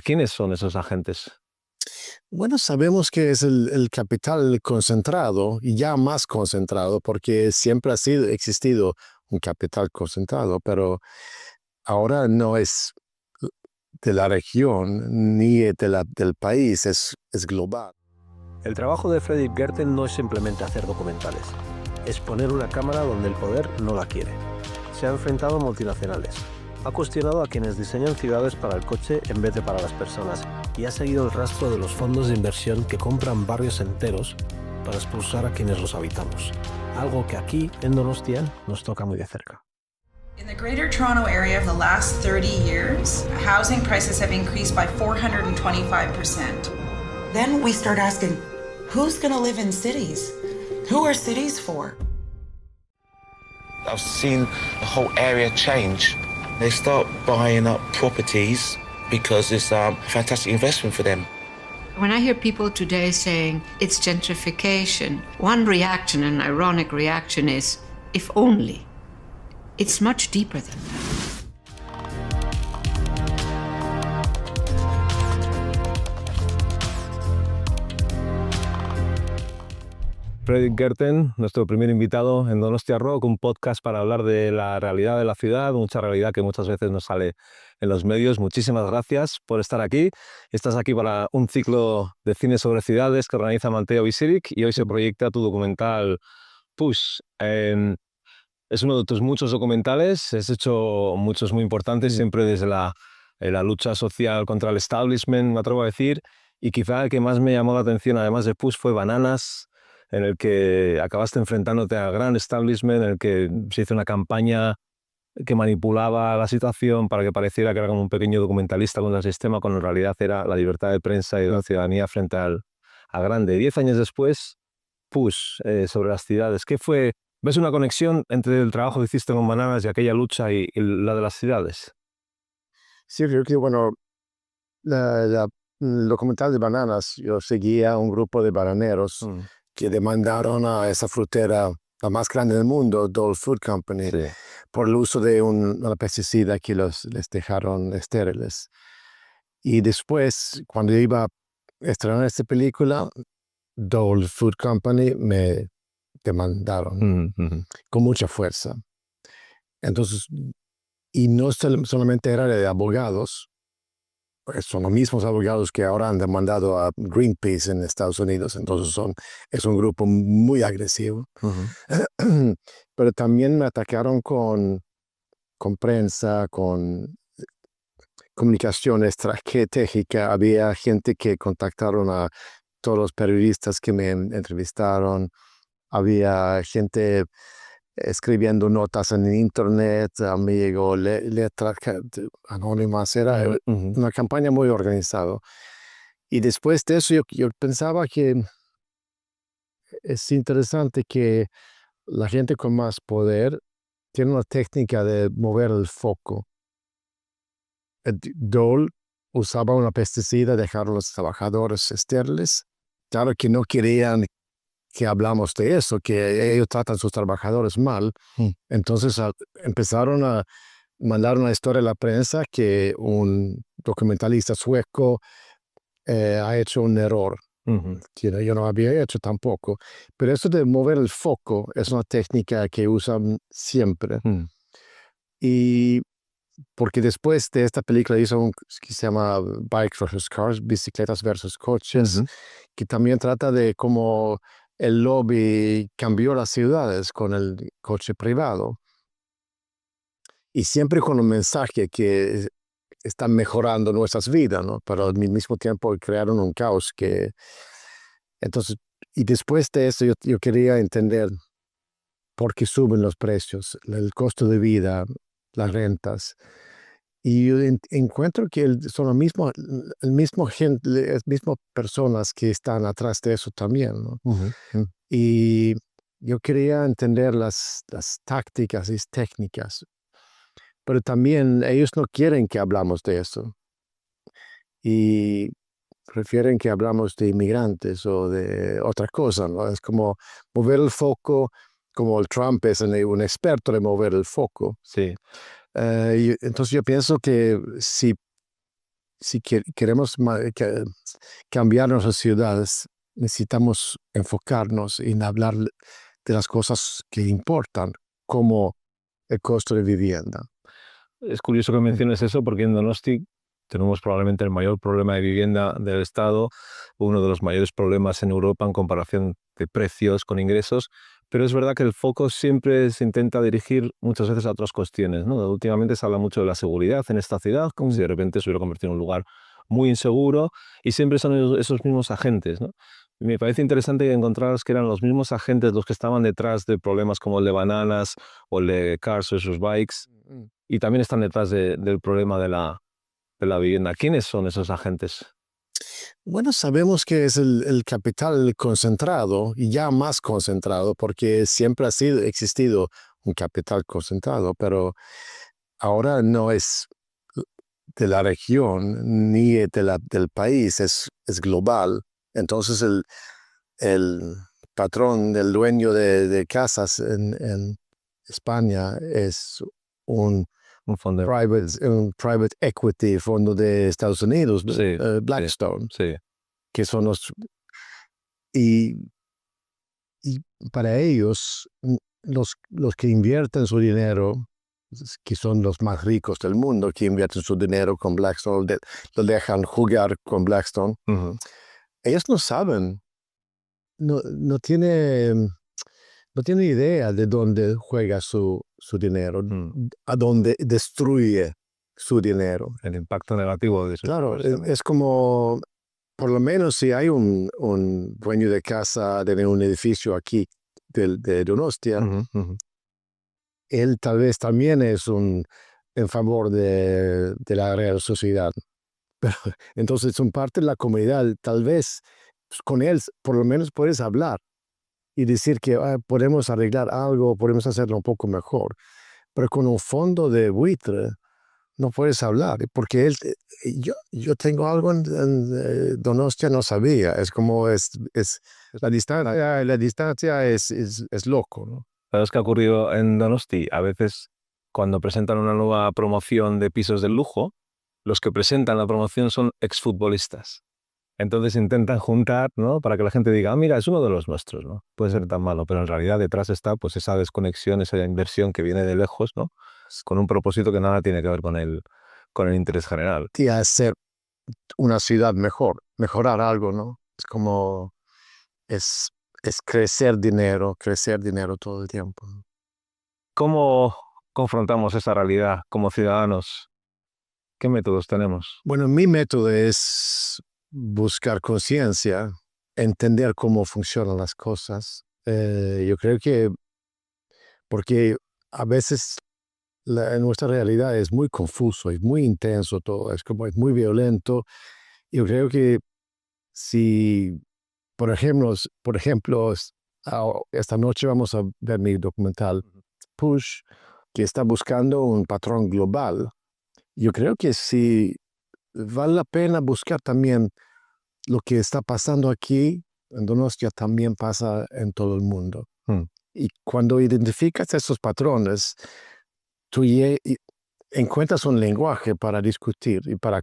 ¿Quiénes son esos agentes? Bueno, sabemos que es el capital concentrado y ya más concentrado porque siempre ha existido un capital concentrado, pero ahora no es de la región ni del país, es global. El trabajo de Fredrik Gertten no es simplemente hacer documentales, es poner una cámara donde el poder no la quiere. Se ha enfrentado a multinacionales, ha cuestionado a quienes diseñan ciudades para el coche en vez de para las personas y ha seguido el rastro de los fondos de inversión que compran barrios enteros para expulsar a quienes los habitamos, algo que aquí, en Donostia, nos toca muy de cerca. In the Greater Toronto Area of the last 30 years, housing prices have increased by 425%. Then we start asking, who's going to live in cities? Who are cities for? I've seen the whole area change. They start buying up properties because it's a fantastic investment for them. When I hear people today saying it's gentrification, one reaction, an ironic reaction, is if only. It's much deeper than that. Fredrik Gertten, nuestro primer invitado en Donostia Rock, un podcast para hablar de la realidad de la ciudad, mucha realidad que muchas veces nos sale en los medios. Muchísimas gracias por estar aquí. Estás aquí para un ciclo de cine sobre ciudades que organiza Mateo Visirik y hoy se proyecta tu documental Push. Es uno de tus muchos documentales, has hecho muchos muy importantes, siempre desde la lucha social contra el establishment, me atrevo a decir, y quizá el que más me llamó la atención, además de Push, fue Bananas, en el que acabaste enfrentándote al gran establishment, en el que se hizo una campaña que manipulaba la situación para que pareciera que era como un pequeño documentalista contra el sistema, cuando en realidad era la libertad de prensa y de la ciudadanía frente al grande. 10 años después, Push, sobre las ciudades. ¿Qué fue? ¿Ves una conexión entre el trabajo que hiciste con Bananas y aquella lucha y la de las ciudades? Sí, creo que, bueno, el documental de Bananas, yo seguía a un grupo de bananeros que demandaron a esa frutera, la más grande del mundo, Dole Food Company, Sí. por el uso de una pesticida que les dejaron estériles. Y después, cuando iba a estrenar esta película, Dole Food Company me demandaron con mucha fuerza. Entonces, y no solamente era de abogados, pues son los mismos abogados que ahora han demandado a Greenpeace en Estados Unidos, entonces es un grupo muy agresivo. Pero también me atacaron con prensa, con comunicación estratégica. Había gente que contactaron a todos los periodistas que me entrevistaron. Había gente escribiendo notas en internet, me llegó letras anónimas, era una campaña muy organizada. Y después de eso yo pensaba que es interesante que la gente con más poder tiene una técnica de mover el foco. Dole usaba una pesticida, dejaron a los trabajadores estériles. Claro que no querían que hablamos de eso, que ellos tratan a sus trabajadores mal. Entonces empezaron a mandar una historia a la prensa que un documentalista sueco ha hecho un error. Que yo no había hecho tampoco. Pero eso de mover el foco es una técnica que usan siempre. Y porque después de esta película hizo un que se llama Bike versus Cars, Bicicletas versus Coches, que también trata de cómo el lobby cambió las ciudades con el coche privado. Y siempre con un mensaje que está mejorando nuestras vidas, ¿no? Pero al mismo tiempo crearon un caos que... Entonces, y después de eso yo quería entender por qué suben los precios, el costo de vida, las rentas. Y yo encuentro que son las mismas personas que están atrás de eso también, ¿no? Y yo quería entender las tácticas y técnicas, pero también ellos no quieren que hablamos de eso. Y prefieren que hablamos de inmigrantes o de otra cosa, ¿no? Es como mover el foco, como el Trump es un experto de mover el foco. Sí. Entonces yo pienso que si si queremos cambiar nuestras ciudades, necesitamos enfocarnos en hablar de las cosas que importan, como el costo de vivienda. Es curioso que menciones eso porque en Donosti tenemos probablemente el mayor problema de vivienda del Estado, uno de los mayores problemas en Europa en comparación de precios con ingresos, pero es verdad que el foco siempre se intenta dirigir muchas veces a otras cuestiones, ¿no? Últimamente se habla mucho de la seguridad en esta ciudad, como si de repente se hubiera convertido en un lugar muy inseguro, y siempre son esos mismos agentes, ¿no? Y me parece interesante que encontraras que eran los mismos agentes los que estaban detrás de problemas como el de Bananas o el de Cars versus Bikes, y también están detrás del problema de la vivienda. ¿Quiénes son esos agentes? Bueno, sabemos que es el capital concentrado y ya más concentrado porque siempre ha existido un capital concentrado, pero ahora no es de la región ni del país, es global. Entonces el patrón, el dueño de casas en España es un fondo un private equity, fondo de Estados Unidos, sí, Blackstone, sí. que son los... Y para ellos, los que invierten su dinero, que son los más ricos del mundo, que invierten su dinero con Blackstone, lo dejan jugar con Blackstone, ellos no saben, no tienen idea de dónde juega su dinero, a dónde destruye su dinero. El impacto negativo de eso. Claro, es como, por lo menos si hay un dueño de casa de un edificio aquí de Donostia, él tal vez también es en favor de la Real Sociedad. Pero, entonces, son parte de la comunidad, tal vez con él por lo menos puedes hablar y decir que podemos arreglar algo, podemos hacerlo un poco mejor. Pero con un fondo de buitre no puedes hablar, porque yo tengo algo en Donostia, no sabía. Es como la distancia es loco, ¿no? ¿Sabes qué ha ocurrido en Donosti? A veces, cuando presentan una nueva promoción de pisos de lujo, los que presentan la promoción son exfutbolistas. Entonces intentan juntar, ¿no? Para que la gente diga, mira, es uno de los nuestros, ¿no? Puede ser tan malo, pero en realidad detrás está pues esa desconexión, esa inversión que viene de lejos, ¿no? Con un propósito que nada tiene que ver con el interés general. Y hacer una ciudad mejor, mejorar algo, ¿no? Es como, es crecer dinero todo el tiempo. ¿Cómo confrontamos esa realidad como ciudadanos? ¿Qué métodos tenemos? Bueno, mi método es buscar conciencia, entender cómo funcionan las cosas. Yo creo que, porque a veces nuestra realidad es muy confuso, es muy intenso todo, es muy violento. Yo creo que si, por ejemplo, esta noche vamos a ver mi documental Push, que está buscando un patrón global. Yo creo que si vale la pena buscar también lo que está pasando aquí, en Donostia también pasa en todo el mundo. Y cuando identificas esos patrones, tú encuentras un lenguaje para discutir y para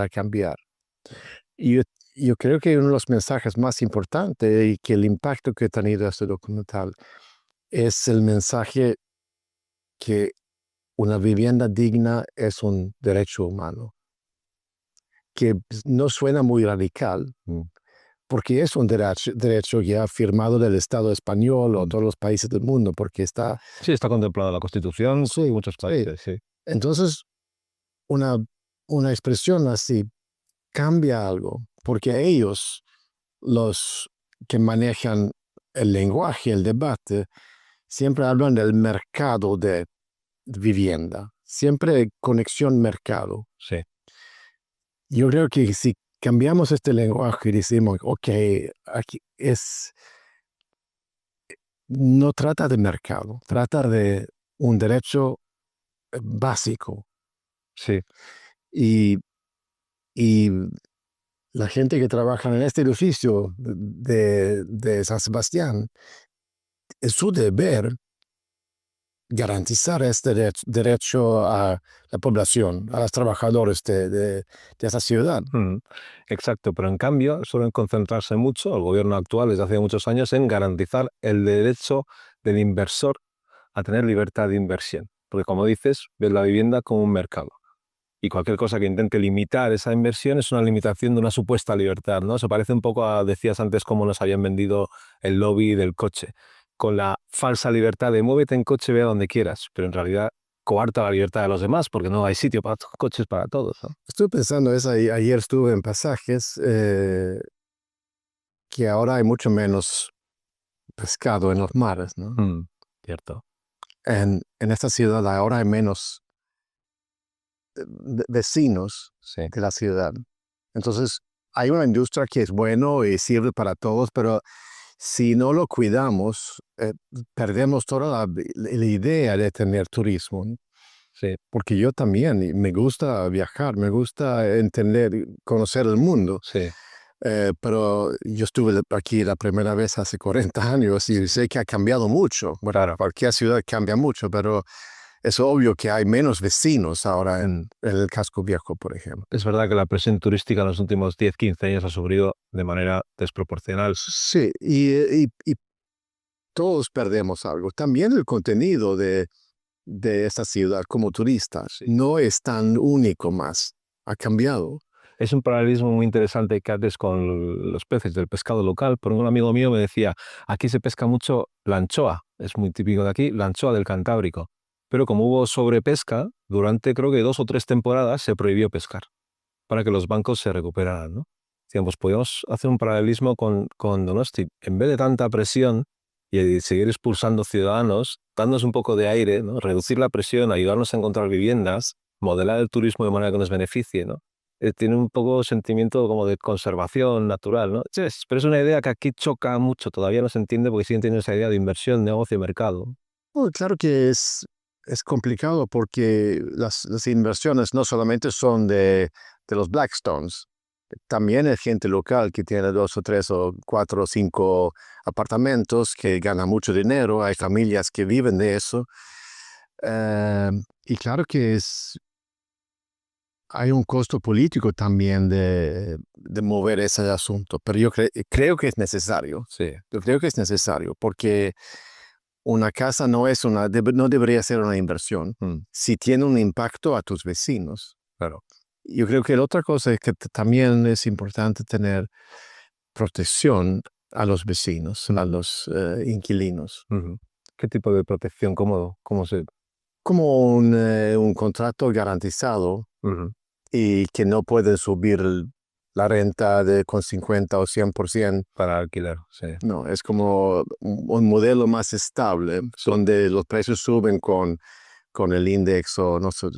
cambiar. Y yo creo que uno de los mensajes más importantes y que el impacto que ha tenido este documental es el mensaje que una vivienda digna es un derecho humano, que no suena muy radical, porque es un derecho ya firmado del Estado español o todos los países del mundo, porque está... Sí, está contemplado en la Constitución, sí, en muchos países, sí. Entonces, una expresión así cambia algo, porque ellos, los que manejan el lenguaje, el debate, siempre hablan del mercado de vivienda, siempre conexión mercado. Sí. Yo creo que si cambiamos este lenguaje y decimos, ok, aquí no trata de mercado, trata de un derecho básico. Sí. Y la gente que trabaja en este edificio de San Sebastián, es su deber garantizar este derecho a la población, a los trabajadores de esa ciudad. Exacto, pero en cambio suelen concentrarse mucho, el gobierno actual desde hace muchos años, en garantizar el derecho del inversor a tener libertad de inversión. Porque como dices, ves la vivienda como un mercado. Y cualquier cosa que intente limitar esa inversión es una limitación de una supuesta libertad, ¿no? Se parece un poco a, decías antes, cómo nos habían vendido el lobby del coche, con la falsa libertad de muévete en coche, ve a donde quieras, pero en realidad coarta la libertad de los demás porque no hay sitio para coches para todos, ¿no? Estuve pensando eso, ayer estuve en Pasajes, que ahora hay mucho menos pescado en los mares, ¿no? Cierto. En esta ciudad ahora hay menos vecinos Sí. de la ciudad. Entonces, hay una industria que es bueno y sirve para todos, pero si no lo cuidamos, perdemos toda la idea de tener turismo, ¿no? Sí. Porque yo también me gusta viajar, me gusta entender, conocer el mundo. Sí. Pero yo estuve aquí la primera vez hace 40 años y sé que ha cambiado mucho. Bueno, Claro. cualquier ciudad cambia mucho, pero es obvio que hay menos vecinos ahora en el casco viejo, por ejemplo. Es verdad que la presión turística en los últimos 10, 15 años ha subido de manera desproporcional. Sí, y todos perdemos algo. También el contenido de esta ciudad como turistas no es tan único más. Ha cambiado. Es un paralelismo muy interesante que haces con los peces del pescado local, porque un amigo mío me decía, aquí se pesca mucho la anchoa, es muy típico de aquí, la anchoa del Cantábrico. Pero como hubo sobrepesca, durante creo que 2 o 3 temporadas se prohibió pescar para que los bancos se recuperaran, ¿no? Digamos, podemos hacer un paralelismo con Donosti. En vez de tanta presión y seguir expulsando ciudadanos, darnos un poco de aire, ¿no? Reducir la presión, ayudarnos a encontrar viviendas, modelar el turismo de manera que nos beneficie, ¿no? Tiene un poco sentimiento como de conservación natural, ¿no? Sí, pero es una idea que aquí choca mucho, todavía no se entiende porque siguen teniendo esa idea de inversión, negocio, mercado. Bueno, claro que es complicado porque las inversiones no solamente son de los Blackstones, también hay gente local que tiene 2 o 3 o 4 o 5 apartamentos que gana mucho dinero, hay familias que viven de eso. Y claro que hay un costo político también de mover ese asunto, pero yo creo que es necesario. Sí. Yo creo que es necesario porque una casa no debería ser una inversión si tiene un impacto a tus vecinos. Claro. Yo creo que la otra cosa es que también es importante tener protección a los vecinos, a los inquilinos. ¿Qué tipo de protección? ¿Cómo se...? Como un contrato garantizado y que no pueden subir la renta con 50 o 100%. Para alquiler, sí. No, es como un modelo más estable, donde los precios suben con el índice o no sé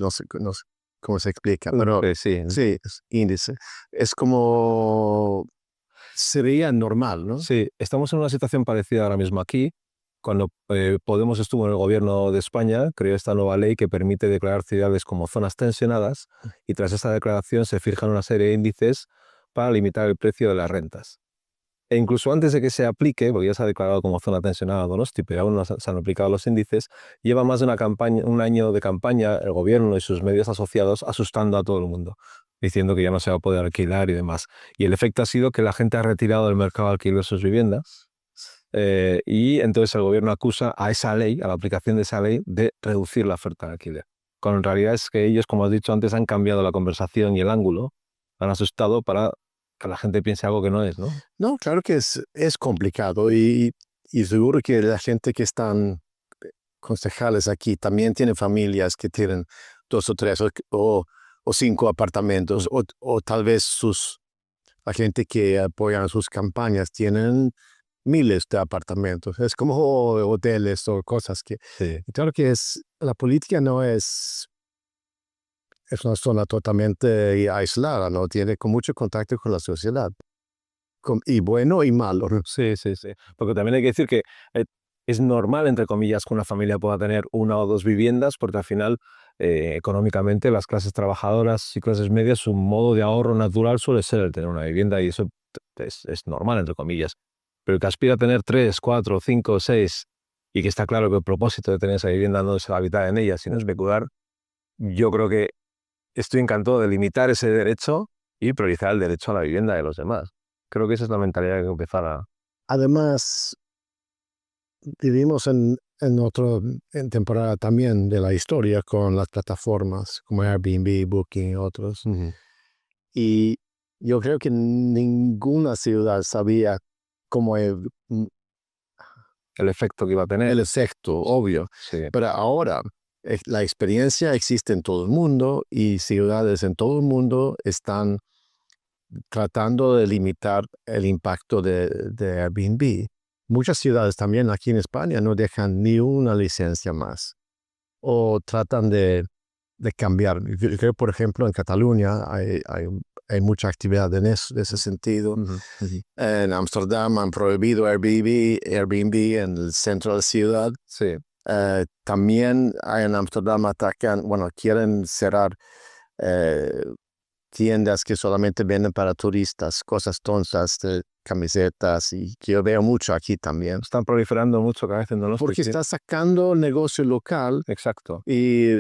cómo se explica, pero sí, es índice. Es como sería normal, ¿no? Sí, estamos en una situación parecida ahora mismo aquí. Cuando Podemos estuvo en el gobierno de España, creó esta nueva ley que permite declarar ciudades como zonas tensionadas y tras esta declaración se fijan una serie de índices para limitar el precio de las rentas. E incluso antes de que se aplique, porque ya se ha declarado como zona tensionada Donosti, pero aún no se han aplicado los índices, lleva más de un año de campaña el gobierno y sus medios asociados asustando a todo el mundo, diciendo que ya no se va a poder alquilar y demás. Y el efecto ha sido que la gente ha retirado del mercado de alquiler sus viviendas y entonces el gobierno acusa a esa ley, a la aplicación de esa ley, de reducir la oferta de alquiler. Cuando en realidad es que ellos, como has dicho antes, han cambiado la conversación y el ángulo, han asustado para que la gente piense algo que no es, ¿no? No, claro que es complicado y seguro que la gente que están concejales aquí también tienen familias que tienen 2 o 3 o 5 apartamentos o tal vez la gente que apoya sus campañas tienen miles de apartamentos. Es como hoteles o cosas que... Sí. Claro que la política no es una zona totalmente aislada, ¿no? Tiene mucho contacto con la sociedad, y bueno y malo. Sí. Porque también hay que decir que es normal, entre comillas, que una familia pueda tener 1 o 2 viviendas, porque al final, económicamente, las clases trabajadoras y clases medias, su modo de ahorro natural suele ser el tener una vivienda y eso es normal, entre comillas. Pero el que aspira a tener 3, 4, 5, 6 y que está claro que el propósito de tener esa vivienda no es habitar en ella, sino especular, yo creo que estoy encantado de limitar ese derecho y priorizar el derecho a la vivienda de los demás. Creo que esa es la mentalidad que hay que empezar a... Además, vivimos en temporada también de la historia con las plataformas como Airbnb, Booking y otros. Y yo creo que ninguna ciudad sabía cómo el efecto que iba a tener. el efecto, obvio. Sí. Pero ahora la experiencia existe en todo el mundo y ciudades en todo el mundo están tratando de limitar el impacto de Airbnb. Muchas ciudades también aquí en España no dejan ni una licencia más o tratan de cambiar. Yo creo, por ejemplo, en Cataluña hay mucha actividad en ese sentido. En Ámsterdam han prohibido Airbnb en el centro de la ciudad. Sí. También en Ámsterdam quieren cerrar tiendas que solamente venden para turistas, cosas tontas, camisetas, y que yo veo mucho aquí también. Están proliferando mucho cada vez en Donosti. Porque está sacando negocio local. Exacto. Y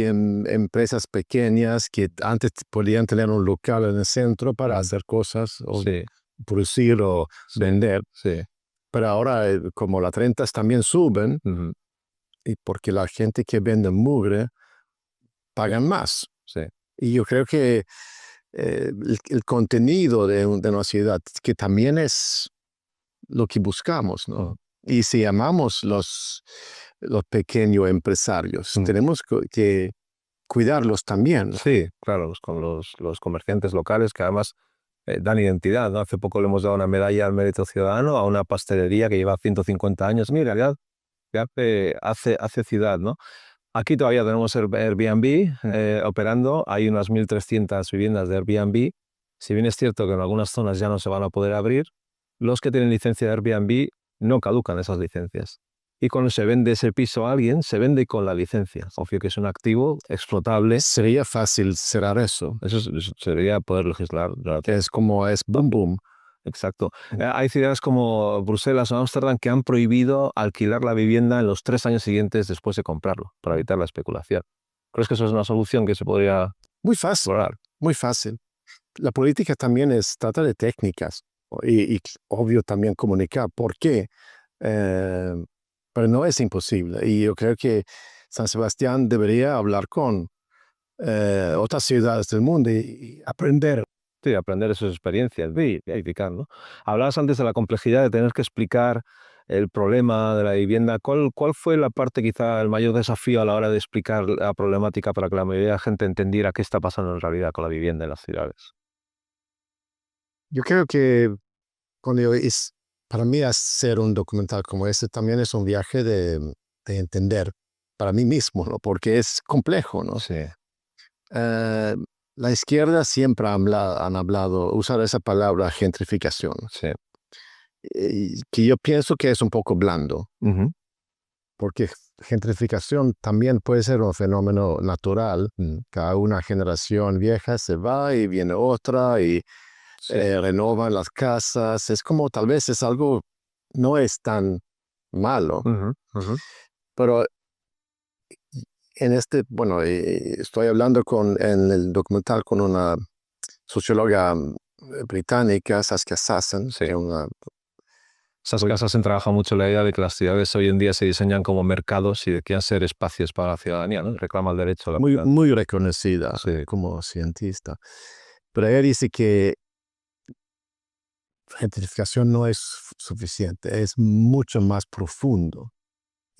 empresas pequeñas que antes podían tener un local en el centro para hacer cosas, o producir o vender. Sí. Pero ahora, como las rentas también suben, y porque la gente que vende mugre pagan más. Sí. Y yo creo que el contenido de una ciudad, que también es lo que buscamos, ¿no? Y si amamos los pequeños empresarios, tenemos que cuidarlos también. Sí, claro, con los comerciantes locales que además dan identidad, ¿no? Hace poco le hemos dado una medalla al mérito ciudadano a una pastelería que lleva 150 años. Mira, ya hace ciudad, ¿no? Aquí todavía tenemos el Airbnb operando, hay unas 1.300 viviendas de Airbnb. Si bien es cierto que en algunas zonas ya no se van a poder abrir, los que tienen licencia de Airbnb no caducan esas licencias. Y cuando se vende ese piso a alguien, se vende con la licencia. Obvio que es un activo explotable. Sería fácil cerrar eso. Eso sería poder legislar. Es como es boom boom. Exacto. Hay ciudades como Bruselas o Ámsterdam que han prohibido alquilar la vivienda en los 3 años siguientes después de comprarlo, para evitar la especulación. ¿Crees que eso es una solución que se podría muy fácil explorar? Muy fácil. La política también trata de técnicas y obvio también comunicar por qué, pero no es imposible. Y yo creo que San Sebastián debería hablar con otras ciudades del mundo y aprender. Sí, aprender de sus experiencias y edificar, ¿no? Hablabas antes de la complejidad de tener que explicar el problema de la vivienda. ¿Cuál fue la parte, quizá, el mayor desafío a la hora de explicar la problemática para que la mayoría de la gente entendiera qué está pasando en realidad con la vivienda en las ciudades? Yo creo que para mí hacer un documental como este también es un viaje de entender para mí mismo, ¿no? Porque es complejo, ¿no? Sí. La izquierda siempre han hablado, usar esa palabra gentrificación. Sí. Que yo pienso que es un poco blando. Porque gentrificación también puede ser un fenómeno natural. Cada una generación vieja se va y viene otra y renovan las casas. Es como, tal vez es algo, no es tan malo. Pero estoy hablando en el documental con una socióloga británica, Saskia Sassen. Saskia Sassen trabaja mucho la idea de que las ciudades hoy en día se diseñan como mercados y de que quieren ser espacios para la ciudadanía, ¿no? Reclama el derecho a la ciudad. Muy reconocida como cientista. Pero ella dice que gentrificación no es suficiente, es mucho más profundo.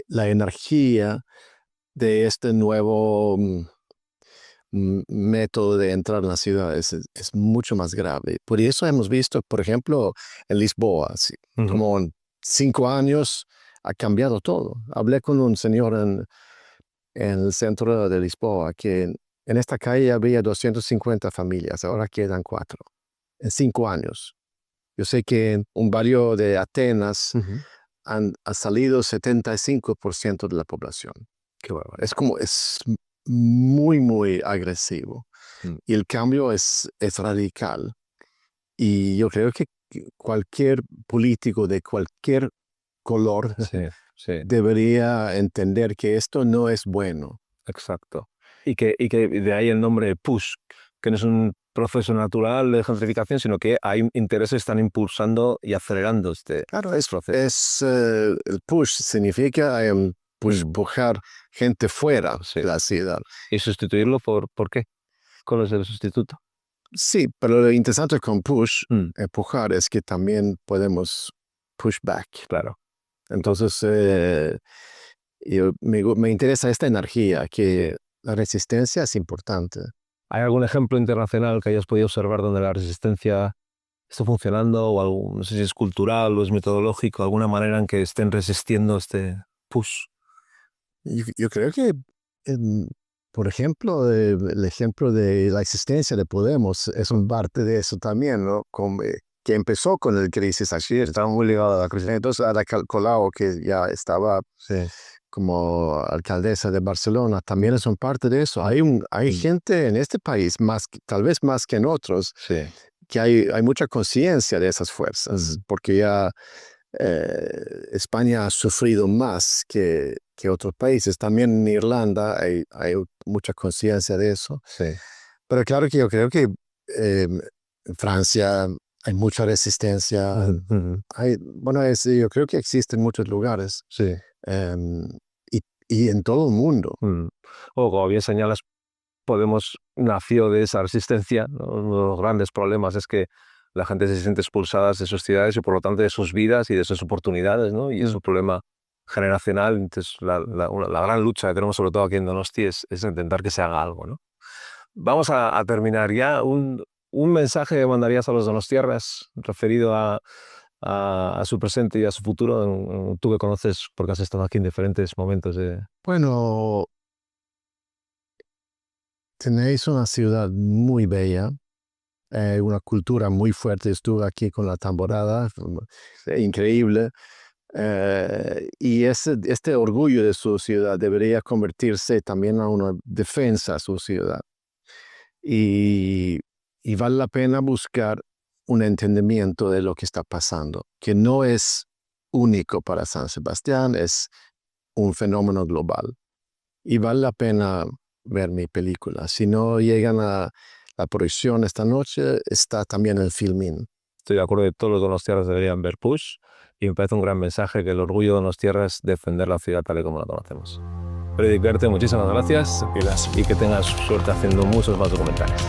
La energía de este nuevo método de entrar en la ciudad es mucho más grave. Por eso hemos visto, por ejemplo, en Lisboa, como en 5 años ha cambiado todo. Hablé con un señor en el centro de Lisboa que en esta calle había 250 familias, ahora quedan 4, en 5 años. Yo sé que en un barrio de Atenas ha salido 75% de la población. Qué bueno. Es muy, muy agresivo. Y el cambio es radical. Y yo creo que cualquier político de cualquier color Sí, debería entender que esto no es bueno. exacto. Y que de ahí el nombre push, que no es un proceso natural de gentrificación, sino que hay intereses que están impulsando y acelerando este Claro, proceso. el push significa empujar gente fuera Sí. de la ciudad. ¿Y sustituirlo por qué? ¿Cuál es el sustituto? Sí, pero lo interesante con push, Mm, empujar, es que también podemos push back. claro. Entonces, me interesa esta energía, que la resistencia es importante. ¿Hay algún ejemplo internacional que hayas podido observar donde la resistencia esté funcionando o algún, no sé si es cultural o es metodológico, alguna manera en que estén resistiendo este push? Yo creo que, por ejemplo, el ejemplo de la existencia de Podemos es un parte de eso también, ¿no? Que empezó con el crisis allí, estaba muy ligado a la crisis. Entonces, Ada Colau, que ya estaba como alcaldesa de Barcelona, también es un parte de eso. Hay gente en este país, tal vez más que en otros, Sí. que hay mucha conciencia de esas fuerzas, porque ya España ha sufrido más que otros países. También en Irlanda hay mucha conciencia de eso. Sí. Pero claro que yo creo que en Francia hay mucha resistencia. Yo creo que existe en muchos lugares. Sí. Y en todo el mundo. O como bien señalas, Podemos nació de esa resistencia, ¿no? Uno de los grandes problemas es que la gente se siente expulsada de sus ciudades y por lo tanto de sus vidas y de sus oportunidades, ¿no? Y es un problema generacional. Entonces, la gran lucha que tenemos sobre todo aquí en Donosti es intentar que se haga algo, ¿no? Vamos a terminar ya. Un mensaje que mandarías a los donostiarras referido a su presente y a su futuro, tú que conoces porque has estado aquí en diferentes momentos de... Bueno, tenéis una ciudad muy bella, una cultura muy fuerte. Estuve aquí con la tamborada, increíble. Y este orgullo de su ciudad debería convertirse también en una defensa a su ciudad. Y vale la pena buscar un entendimiento de lo que está pasando, que no es único para San Sebastián, es un fenómeno global. Y vale la pena ver mi película. Si no llegan a la proyección esta noche, está también el Filmin. Estoy de acuerdo que todos los donostiarras deberían ver Push y me parece un gran mensaje que el orgullo de donostiarra es defender la ciudad tal y como la conocemos. Fredrik Gertten, muchísimas gracias y que tengas suerte haciendo muchos más documentales.